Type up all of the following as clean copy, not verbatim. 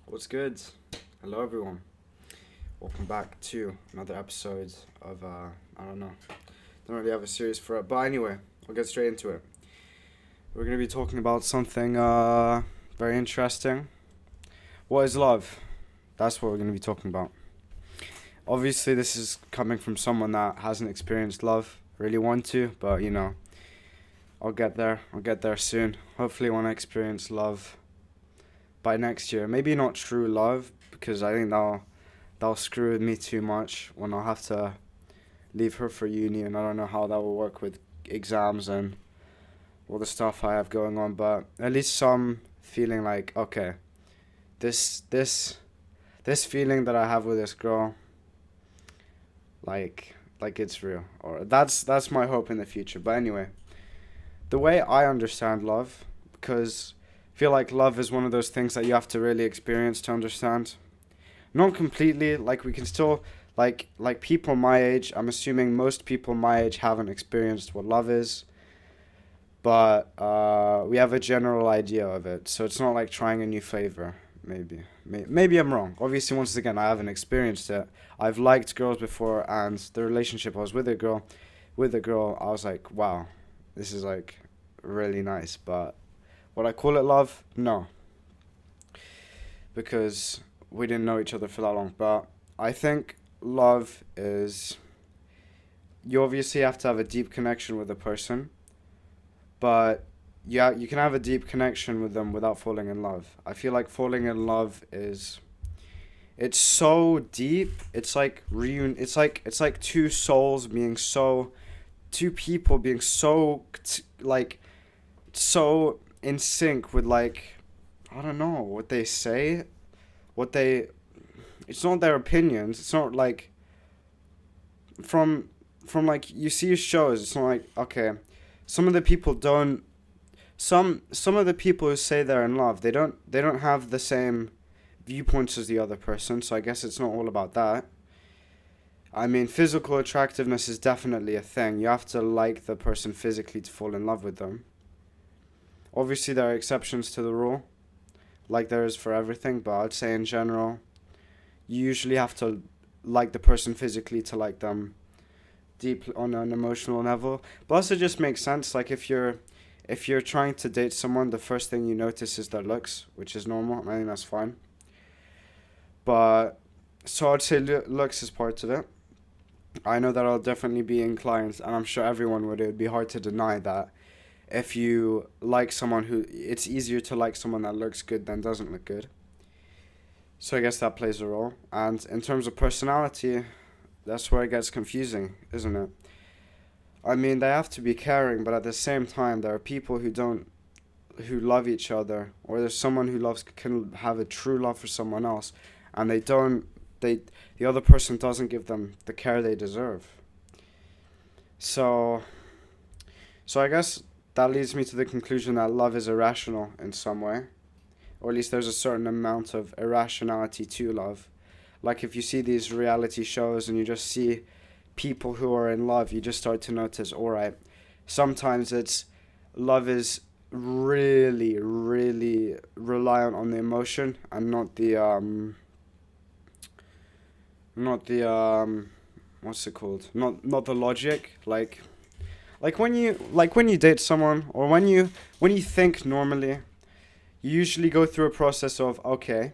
What's good? Hello, everyone. Welcome back to another episode of, I don't really have a series for it, but anyway, I'll get straight into it. We're going to be talking about something very interesting. What is love? That's what we're going to be talking about. Obviously, this is coming from someone that hasn't experienced love, really want to, but I'll get there. I'll get there soon. Hopefully, when I experience love by next year. Maybe not true love, because I think that'll screw with me too much when I'll have to leave her for uni, and I don't know how that will work with exams and all the stuff I have going on. But at least some feeling like, okay, this feeling that I have with this girl, like it's real, or that's my hope in the future. But anyway, the way I understand love, because I feel like love is one of those things that you have to really experience to understand. Not completely, like we can still like people my age, I'm assuming most people my age haven't experienced what love is, but we have a general idea of it. So it's not like trying a new flavor, maybe. Maybe I'm wrong. Obviously, once again, I haven't experienced it. I've liked girls before, and the relationship I was with a girl, I was like, wow, this is like really nice. But would I call it love? No, because we didn't know each other for that long. But I think love is, you obviously have to have a deep connection with a person, but yeah, you can have a deep connection with them without falling in love. I feel like falling in love is, it's so deep. It's like two souls being so, two people being so like so in sync with, like, I don't know what they say, what they, it's not their opinions. It's not like from like you see shows. It's not like, okay, some of the people don't. Some of the people who say they're in love, they don't have the same viewpoints as the other person. So I guess it's not all about that. I mean, physical attractiveness is definitely a thing. You have to like the person physically to fall in love with them. Obviously, there are exceptions to the rule, like there is for everything. But I'd say in general, you usually have to like the person physically to like them deeply on an emotional level. But also just makes sense. Like if you're trying to date someone, the first thing you notice is their looks, which is normal. I think that's fine. But so I'd say looks is part of it. I know that I'll definitely be inclined, and I'm sure everyone would. It would be hard to deny that if you like someone who, it's easier to like someone that looks good than doesn't look good. So I guess that plays a role. And in terms of personality, that's where it gets confusing, isn't it? I mean, they have to be caring, but at the same time, there are people who don't, who love each other, or there's someone who loves, can have a true love for someone else, and they don't, they, the other person doesn't give them the care they deserve. So, so I guess that leads me to the conclusion that love is irrational in some way, or at least there's a certain amount of irrationality to love. Like if you see these reality shows and you just see people who are in love, you just start to notice, all right, sometimes it's, love is really, really reliant on the emotion and not the what's it called? Not the logic. Like when you date someone, or when you think normally, you usually go through a process of, okay,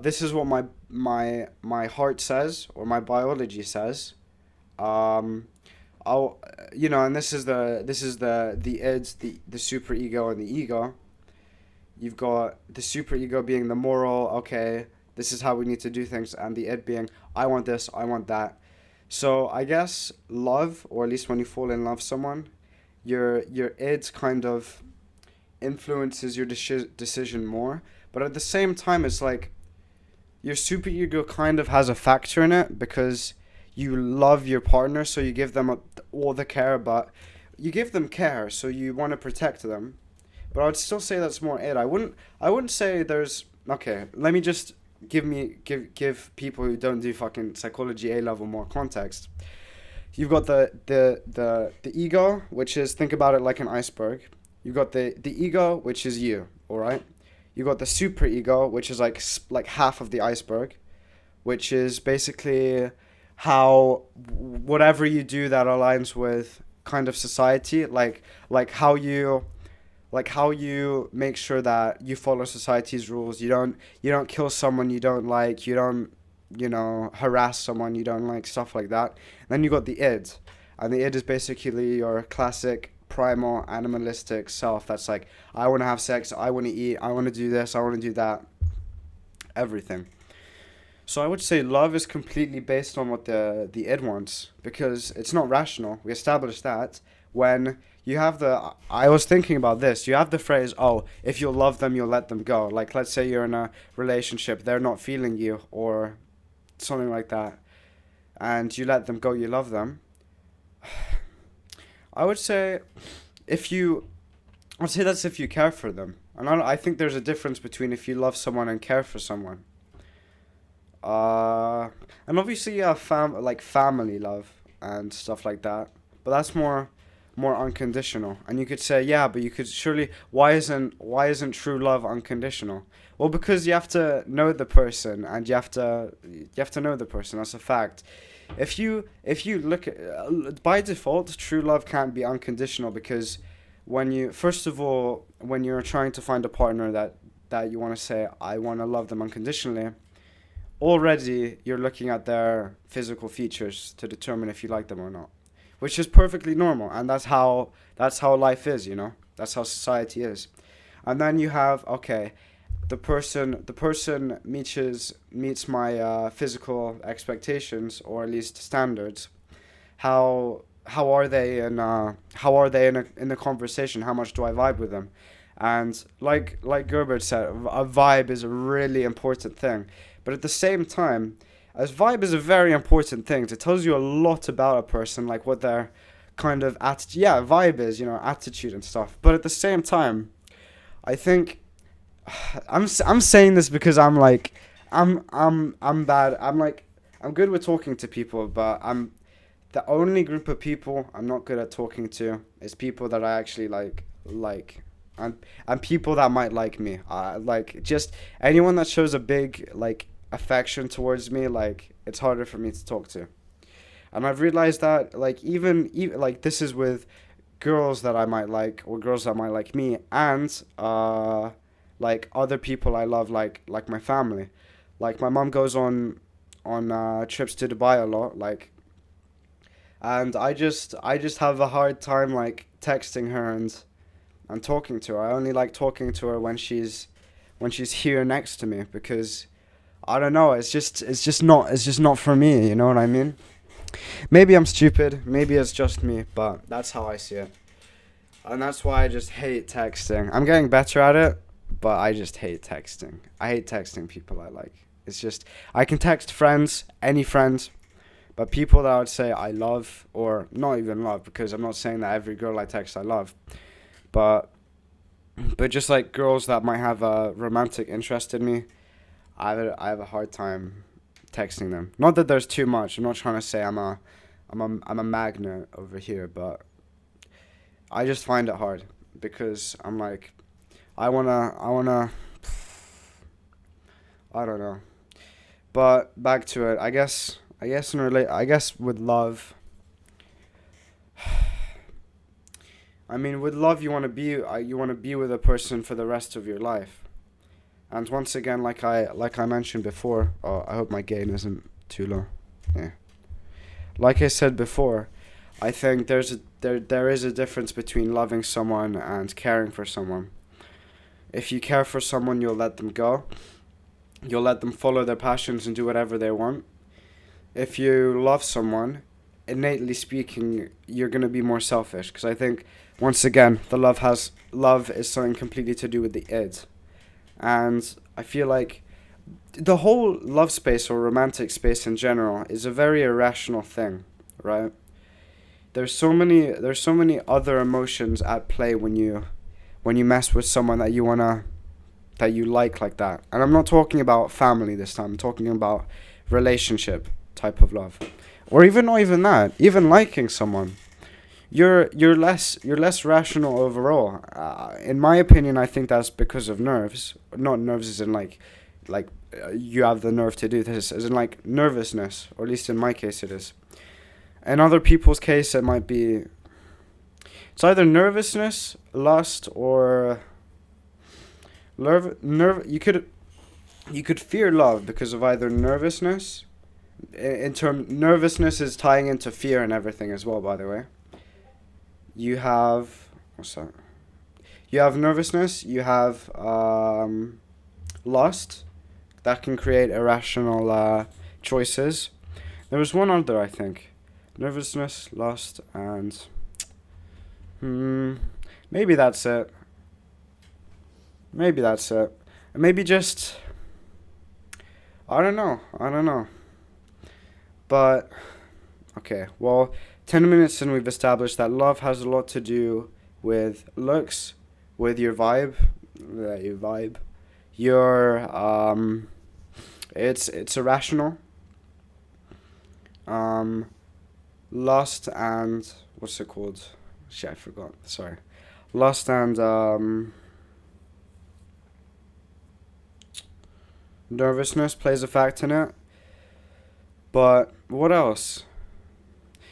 this is what my heart says, or my biology says. Um, I'll, and this is the id, the super ego, and the ego. You've got the super ego being the moral, okay, this is how we need to do things, and the id being, I want this, I want that. So I guess love, or at least when you fall in love with someone, your id kind of influences your decision more. But at the same time, it's like your super ego kind of has a factor in it, because you love your partner, so you give them all the care, but you give them care, so you want to protect them. But I would still say that's more it. I wouldn't say there's, okay. Let me just give people who don't do fucking psychology A level more context. You've got the ego, which is, think about it like an iceberg. You've got the ego, which is you, all right? You got the super ego, which is like like half of the iceberg, which is basically how whatever you do that aligns with kind of society, like how you how you make sure that you follow society's rules. You don't kill someone you don't like. You don't harass someone you don't like, stuff like that. Then you got the id, and the id is basically your classic primal animalistic self. That's like, I want to have sex, I want to eat, I want to do this, I want to do that, everything. So I would say love is completely based on what the id wants, because it's not rational. We established that. When you have the I was thinking about this. You have the phrase, "Oh, if you love them, you'll let them go." Like, let's say you're in a relationship, they're not feeling you or something like that, and you let them go, you love them. I would say if you I'd say that's if you care for them. And I think there's a difference between if you love someone and care for someone. Uh, and obviously you have like family love and stuff like that, but that's more unconditional. And you could say, yeah, but you could surely why isn't true love unconditional? Well, because you have to know the person, and you have to know the person. That's a fact. If you look at by default, true love can't be unconditional, because when you first of all, when you're trying to find a partner that you want to say, I want to love them unconditionally, already you're looking at their physical features to determine if you like them or not, which is perfectly normal, and that's how life is, that's how society is. And then you have, okay, the person meets my physical expectations, or at least standards. How are they in the conversation? How much do I vibe with them? And like Gerbert said, a vibe is a really important thing. But at the same time, as vibe is a very important thing, it tells you a lot about a person, like what their kind of attitude. Yeah, vibe is, attitude and stuff. But at the same time, I think I'm saying this because I'm bad. I'm good with talking to people, but I'm the only group of people I'm not good at talking to is people that I actually like, and people that might like me. Like, just anyone that shows a big like affection towards me, like, it's harder for me to talk to. And I've realized that, like, even like, this is with girls that I might like, or girls that might like me, and like other people I love, like my family. Like, my mom goes on trips to Dubai a lot, like, and I just have a hard time like texting her and talking to her. I only like talking to her when she's here next to me, because I don't know, it's just not for me, you know what I mean? Maybe I'm stupid, maybe it's just me, but that's how I see it. And that's why I just hate texting. I'm getting better at it, but I just hate texting. I hate texting people I like. It's just, I can text friends, any friends, but people that I would say I love, or not even love, because I'm not saying that every girl I text I love, but just like girls that might have a romantic interest in me, I have a hard time texting them. Not that there's too much. I'm not trying to say I'm a magnet over here, but I just find it hard, because I'm like, I wanna I don't know. But back to it. I guess with love, I mean, with love, you want to be with a person for the rest of your life. And once again, like I mentioned before, oh, I hope my gain isn't too low. Yeah. Like I said before, I think there is a difference between loving someone and caring for someone. If you care for someone, you'll let them go. You'll let them follow their passions and do whatever they want. If you love someone, innately speaking, you're gonna be more selfish. Because I think, once again, the love is something completely to do with the id. And I feel like the whole love space, or romantic space in general, is a very irrational thing, right? There's so many other emotions at play when you mess with someone that you like that. And I'm not talking about family this time. I'm talking about relationship type of love, or even not even that. Even liking someone. you're less rational overall. In my opinion, I think that's because of nerves. Not nerves as in you have the nerve to do this, as in like nervousness, or at least in my case it is. In other people's case, it might be it's either nervousness, lust, or nerve. You could fear love because of either nervousness. In term, nervousness is tying into fear and everything as well. By the way, you have what's that? You have nervousness. You have lust that can create irrational choices. There was one other, I think. Nervousness, lust, and maybe that's it. Maybe that's it. Maybe just I don't know. I don't know. But okay, well, 10 minutes in, we've established that love has a lot to do with looks, with your vibe, your vibe, your it's irrational. Um, lust and what's it called? Shit, I forgot. Sorry, lust and nervousness plays a fact in it. But what else?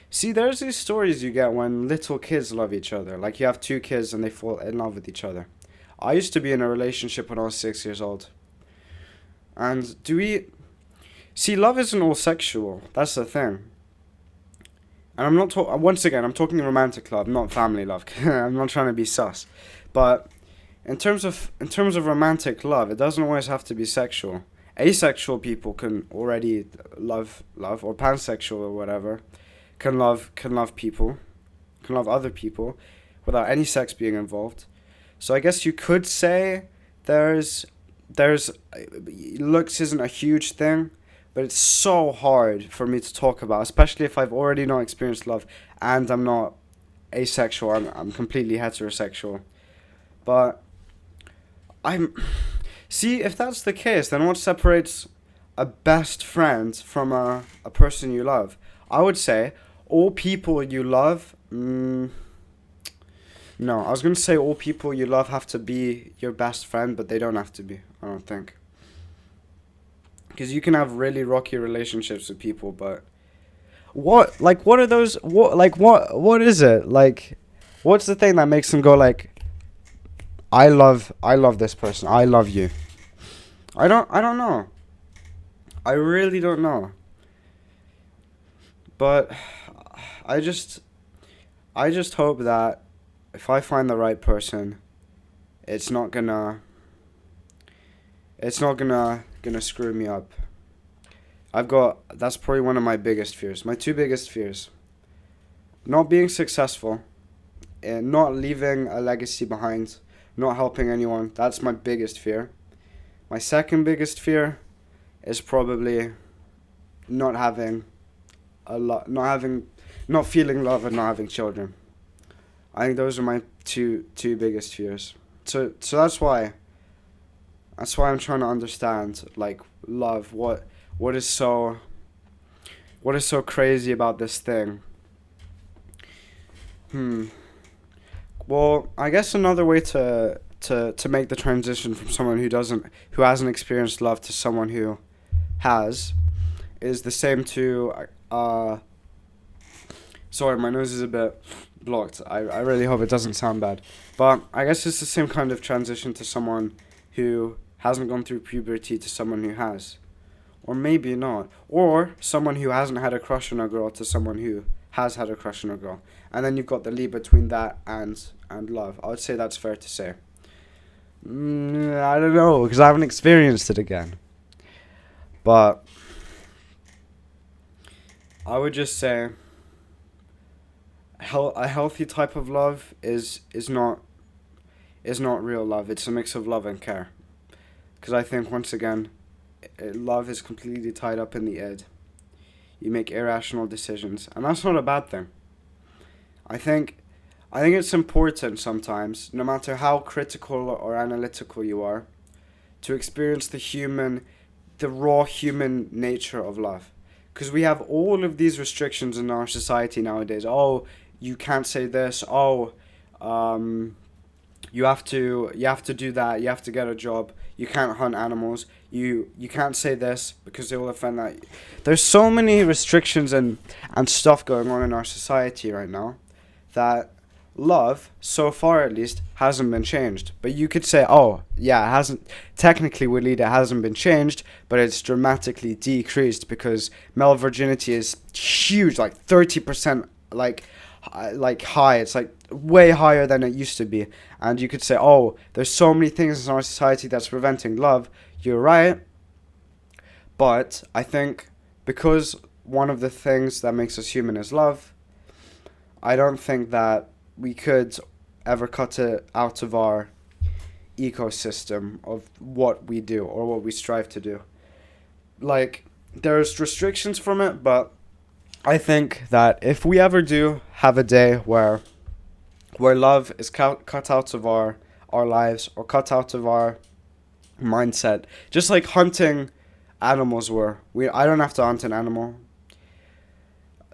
See, there's these stories you get when little kids love each other. Like you have two kids and they fall in love with each other. I used to be in a relationship when I was 6 years old. And do we see? Love isn't all sexual. That's the thing. And I'm not once again. I'm talking romantic love, not family love. I'm not trying to be sus, but in terms of romantic love, it doesn't always have to be sexual. Asexual people can already love, or pansexual or whatever, can love people, can love other people, without any sex being involved. So I guess you could say there's looks isn't a huge thing, but it's so hard for me to talk about, especially if I've already not experienced love and I'm not asexual. I'm completely heterosexual. But I'm see, if that's the case, then what separates a best friend from a person you love? I would say all people you love. No, I was going to say all people you love have to be your best friend, but they don't have to be, I don't think. Because you can have really rocky relationships with people, but what are those, what is it? Like, what's the thing that makes them go like, I love this person, I love you? I don't know. I really don't know. But I just I just hope that if I find the right person, it's not gonna it's not gonna screw me up. That's probably one of my biggest fears. My two biggest fears. Not being successful and not leaving a legacy behind, not helping anyone. That's my biggest fear. My second biggest fear is probably not having not having, not feeling love and not having children. I think those are my two biggest fears. So that's why I'm trying to understand, like, love. What is so crazy about this thing? Hmm. Well, I guess another way to make the transition from someone who hasn't experienced love to someone who has is the same to sorry, my nose is a bit blocked. I really hope it doesn't sound bad. But I guess it's the same kind of transition to someone who hasn't gone through puberty to someone who has. Or maybe not. Or someone who hasn't had a crush on a girl to someone who has had a crush on a girl. And then you've got the leap between that and love. I would say that's fair to say. I don't know, because I haven't experienced it again. But I would just say a healthy type of love is not real love. It's a mix of love and care. Because I think, once again, love is completely tied up in the id. You make irrational decisions, and that's not a bad thing. I think I think it's important sometimes, no matter how critical or analytical you are, to experience the raw human nature of love. Because we have all of these restrictions in our society nowadays. Oh, you can't say this. Oh, um, you have to do that. You have to get a job. You can't hunt animals. You can't say this because they will offend that. There's so many restrictions and stuff going on in our society right now that love, so far at least, hasn't been changed. But you could say, oh, yeah, it hasn't. Technically, Walid, it hasn't been changed, but it's dramatically decreased because male virginity is huge, like 30%, like high. It's like way higher than it used to be. And you could say, oh, there's so many things in our society that's preventing love. You're right. But I think because one of the things that makes us human is love, I don't think that we could ever cut it out of our ecosystem of what we do or what we strive to do. Like, there's restrictions from it, but I think that if we ever do have a day where love is cut out of our lives or cut out of our mindset, just like hunting animals were. I don't have to hunt an animal.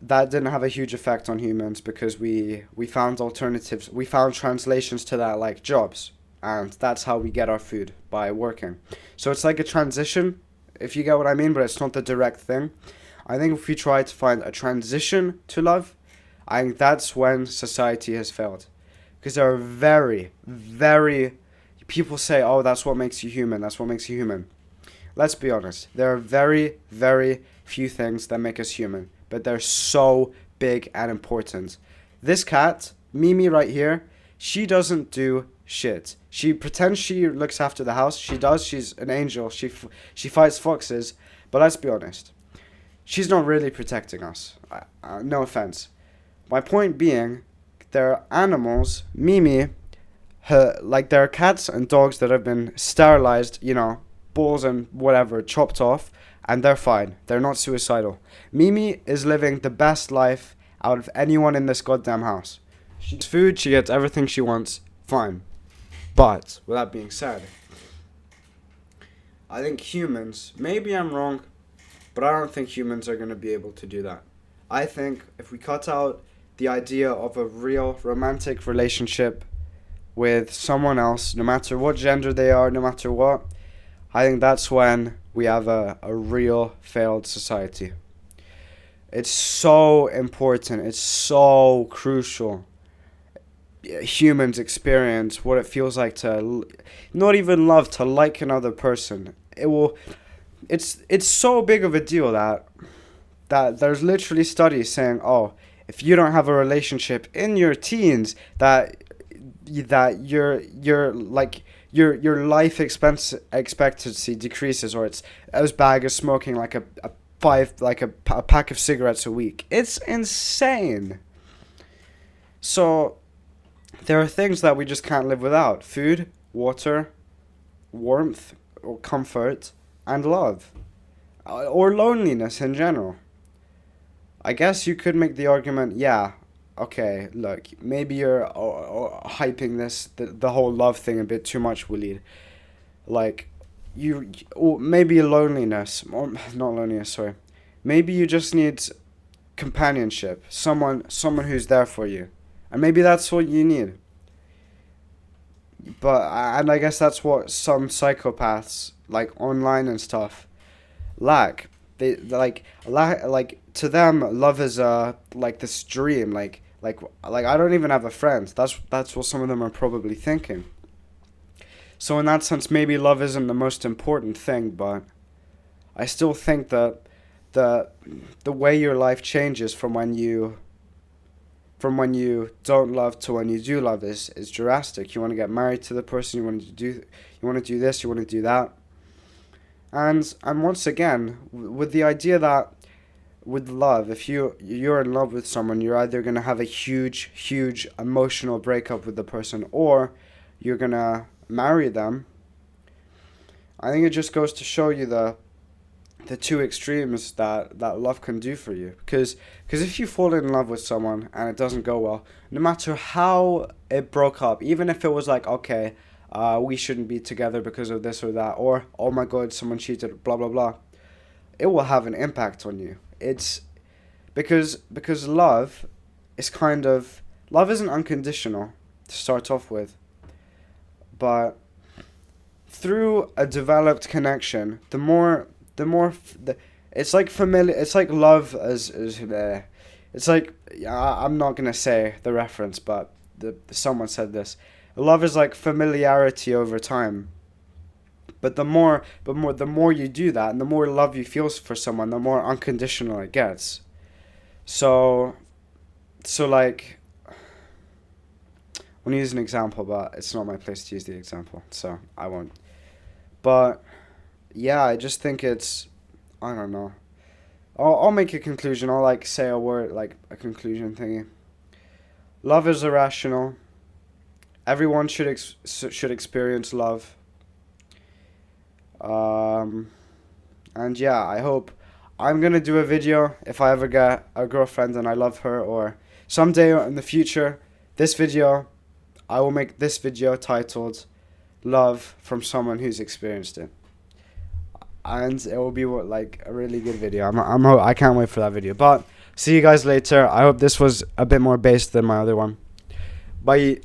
That didn't have a huge effect on humans because we found alternatives. We found translations to that, like jobs, and that's how we get our food, by working. So it's like a transition, if you get what I mean, but it's not the direct thing. I think if we try to find a transition to love, I think that's when society has failed. Because there are very, very, people say, oh, that's what makes you human, that's what makes you human. Let's be honest, there are very, very few things that make us human, but they're so big and important. This cat, Mimi right here, she doesn't do shit. She pretends she looks after the house. She does. She's an angel. She fights foxes. But let's be honest, she's not really protecting us. No offense. My point being, there are animals, Mimi, there are cats and dogs that have been sterilized, balls and whatever chopped off, and they're fine. They're not suicidal. Mimi is living the best life out of anyone in this goddamn house. She gets food, she gets everything she wants, fine. But, with that being said, I think humans, maybe I'm wrong, but I don't think humans are going to be able to do that. I think if we cut out the idea of a real romantic relationship with someone else, no matter what gender they are, no matter what, I think that's when we have a real failed society. It's so important. It's so crucial. Humans experience what it feels like to not even love, to like another person. It's so big of a deal that there's literally studies saying, oh, if you don't have a relationship in your teens, that your life expectancy decreases, or it's as bad as smoking like a pack of cigarettes a week. It's insane. So there are things that we just can't live without: food, water, warmth, or comfort, and love, or loneliness in general. I guess you could make the argument, yeah, okay, look, maybe you're hyping the whole love thing a bit too much, Walid. Like, or maybe loneliness, or not loneliness, sorry. Maybe you just need companionship, someone who's there for you, and maybe that's what you need. And I guess that's what some psychopaths, like online and stuff, lack. They like to them, love is like this dream, like I don't even have a friend. That's what some of them are probably thinking. So in that sense, maybe love isn't the most important thing, but I still think that the way your life changes from when you don't love to when you do love is drastic. You want to get married to the person, you want to do this, you want to do that. And once again, with the idea that with love, if you're in love with someone, you're either going to have a huge emotional breakup with the person, or you're going to marry them. I think it just goes to show you the two extremes that love can do for you. Because if you fall in love with someone and it doesn't go well, no matter how it broke up, even if it was like, okay, we shouldn't be together because of this or that, or oh my god, someone cheated, blah blah blah, it will have an impact on you. It's because love it's kind of, love isn't unconditional to start off with, but through a developed connection, it's like familiar. It's like love as it's like, I'm not gonna say the reference, but someone said this. Love is like familiarity over time. But the more you do that, and the more love you feel for someone, the more unconditional it gets. So, like, I want to use an example, but it's not my place to use the example, so I won't. But yeah, I just think it's, I don't know. I'll make a conclusion. I'll like say a word, like a conclusion thingy. Love is irrational. Everyone should experience love. Um, and yeah, I hope I'm gonna do a video if I ever get a girlfriend and I love her, or someday in the future. This video, I will make this video titled "Love from Someone Who's Experienced It," and it will be like a really good video. I can't wait for that video. But see you guys later. I hope this was a bit more based than my other one. Bye.